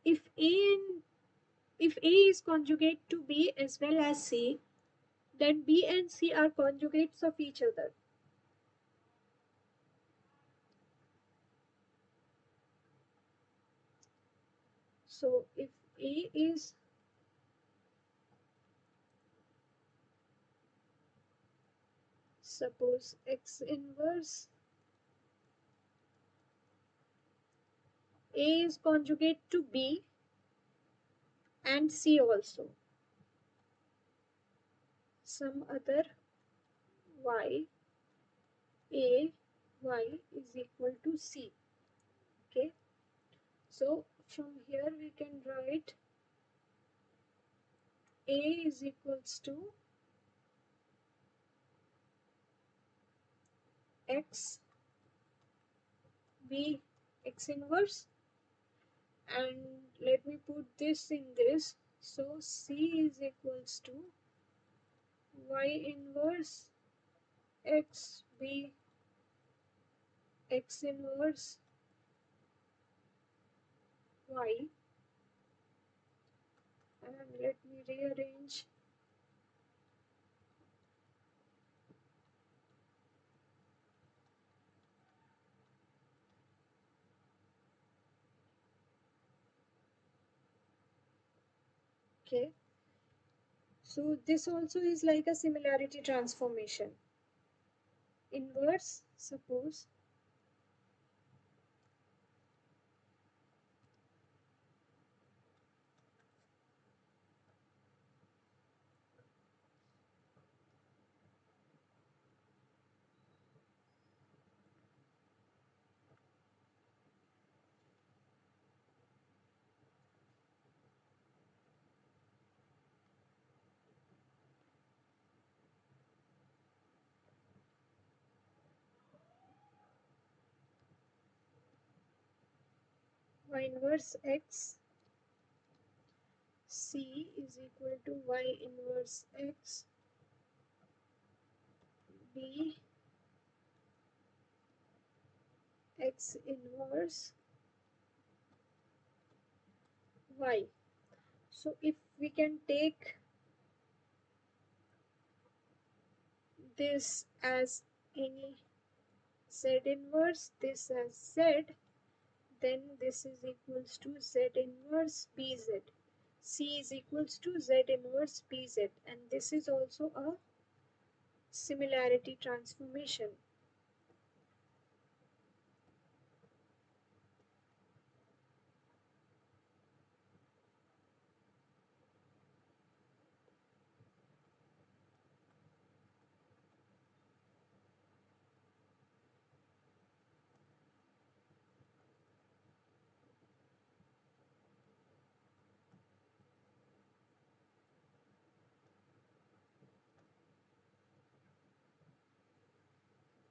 if if A is conjugate to B as well as C, then B and C are conjugates of each other. So if A is suppose X inverse A is conjugate to B and C also, some other Y, A Y is equal to C. Okay, so from here we can write A is equals to X B X inverse, and let me put this in this. So C is equals to Y inverse X B X inverse Y, and let me rearrange. Okay, so this also is like a similarity transformation. Inverse, suppose y inverse x c is equal to y inverse x b x inverse y. So if we can take this as any z inverse, this as z, then this is equals to z inverse bz. C is equals to z inverse bz, and this is also a similarity transformation.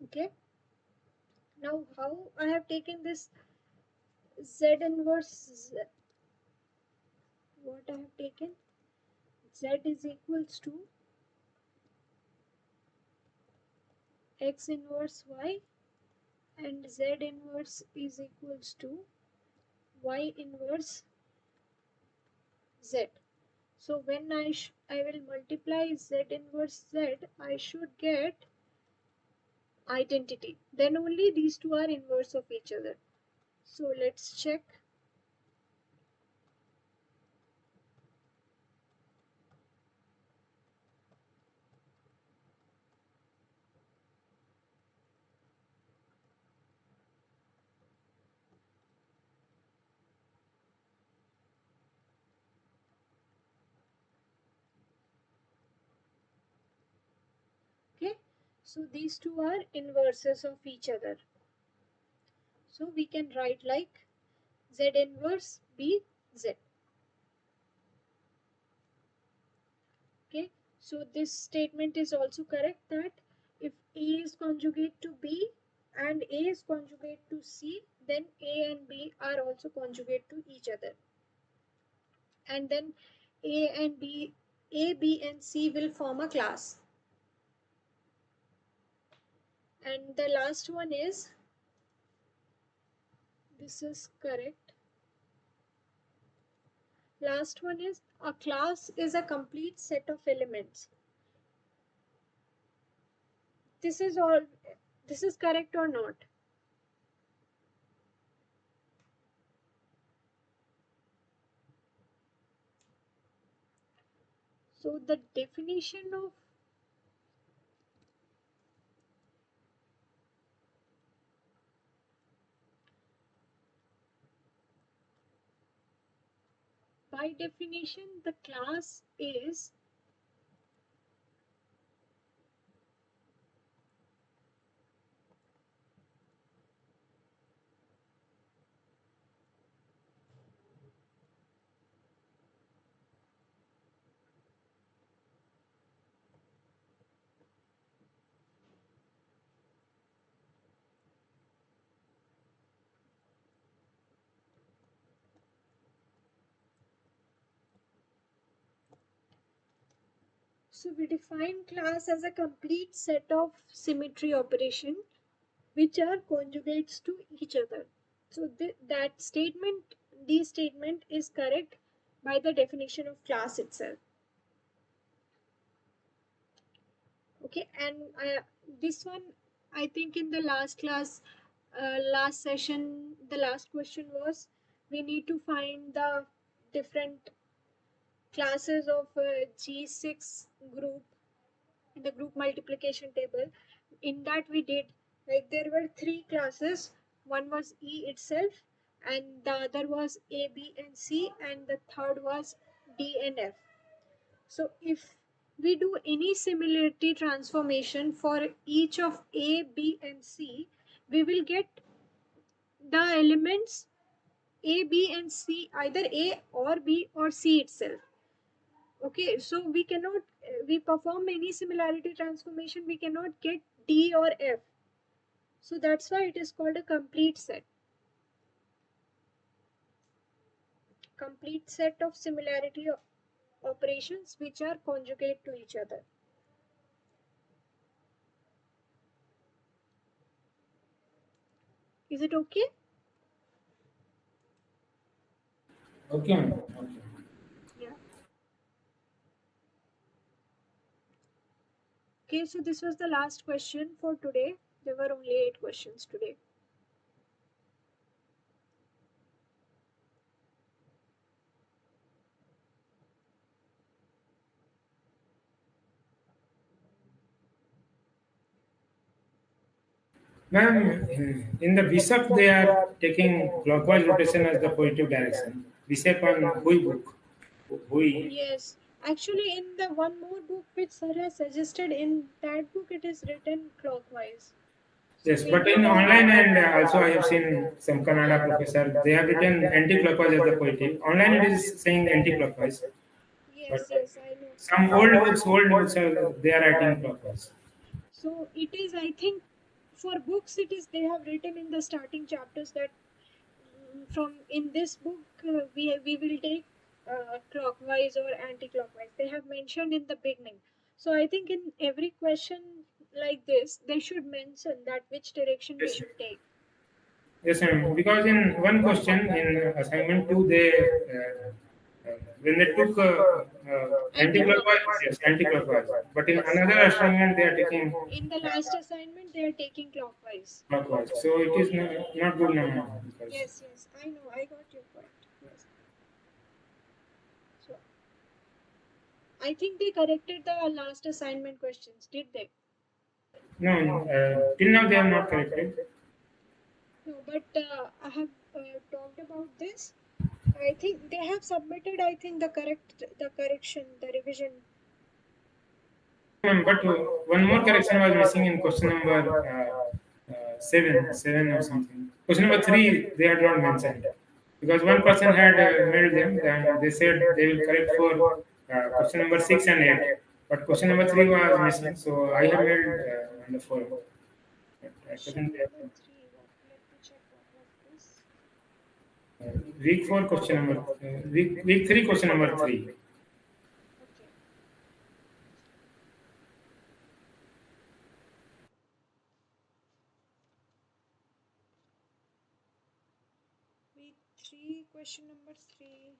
Okay, now how I have taken this z inverse z, what I have taken, z is equals to x inverse y and z inverse is equals to y inverse z. So when I will multiply z inverse z, I should get identity. Then only these two are inverse of each other. So let's check. Okay, so these two are inverses of each other. So we can write like z inverse b z. Okay, so this statement is also correct that if A is conjugate to B and A is conjugate to C, then A and B are also conjugate to each other. And then A and B, A, B and C will form a class. And the last one is, this is correct. Last one is, a class is a complete set of elements. This is all, this is correct or not? So the definition of, by definition, the class is so we define class as a complete set of symmetry operation which are conjugates to each other. So that statement, the statement is correct by the definition of class itself. Okay, and this one, I think in the last class, last session, the last question was we need to find the different classes of G6 group in the group multiplication table. In that we did, like there were three classes. One was E itself, and the other was A, B, and C, and the third was D and F. So if we do any similarity transformation for each of A, B, and C, we will get the elements A, B, and C, either A or B or C itself. Okay, so we cannot, we perform any similarity transformation, we cannot get D or F. So that's why it is called a complete set. complete set of similarity operations which are conjugate to each other. Is it okay? Okay, ma'am. Okay. Yeah. Okay, so this was the last question for today. There were only 8 questions today. Ma'am, in the bishop they are taking clockwise rotation as the positive direction. Bishop on Hui book. Hui. Yes, actually, in the one more book which Sir has suggested, in that book it is written clockwise. So Yes, but maybe in the online and also I have seen some Kannada professor, they have written anti-clockwise as the positive. Online it is saying anti-clockwise, but yes, I know. some old books are they are writing clockwise. So it is, I think, for books it is they have written in the starting chapters that from in this book we will take clockwise or anti-clockwise. They have mentioned in the beginning. So I think in every question like this, they should mention that which direction we Yes, should take. yes, ma'am. Because in one question in assignment two, they when they took anti-clockwise, Anti-clockwise. yes, anti-clockwise. But in another assignment, they are taking In the last assignment, they are taking clockwise. clockwise. So it is not good now, ma'am. Because Yes, I know. I got your point. Yes. So I think they corrected the last assignment questions, did they? no, till now they have not corrected. No, but I have talked about this. I think they have submitted. I think the correction, the revision. But one more correction was missing in question number seven or something. Question number three, they had not mentioned because one person had mailed them, and they said they will correct for question number six and eight. But question number three was missing, so I have mailed on the forum. But I Question couldn't. number three. What? Let me check what was this. Week four, question number week three, question number three. Okay. Week three, question number three.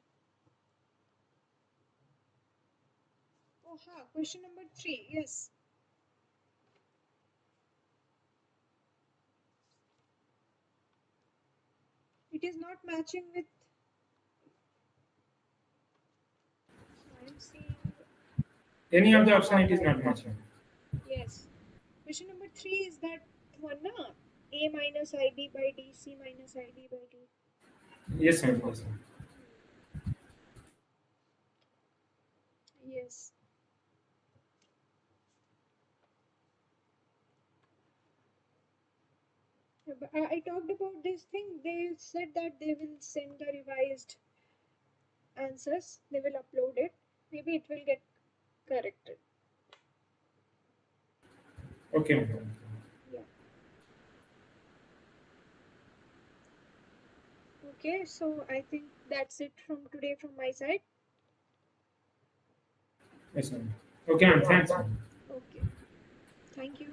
Oh, ha, question number three. Yes, it is not matching with. So I am seeing. Any of the option, it is not matching. Yes. Question number three is that one, na? A minus IB by D, C minus IB by D. Yes, ma'am. Yes, ma'am. Yes. Yeah, but I talked about this thing. They said that they will send the revised answers. They will upload it. Maybe it will get corrected. Okay, ma'am. Yeah. Okay, so I think that's it from today from my side. Yes, ma'am. Okay, ma'am. Thanks, ma'am. Okay. Thank you.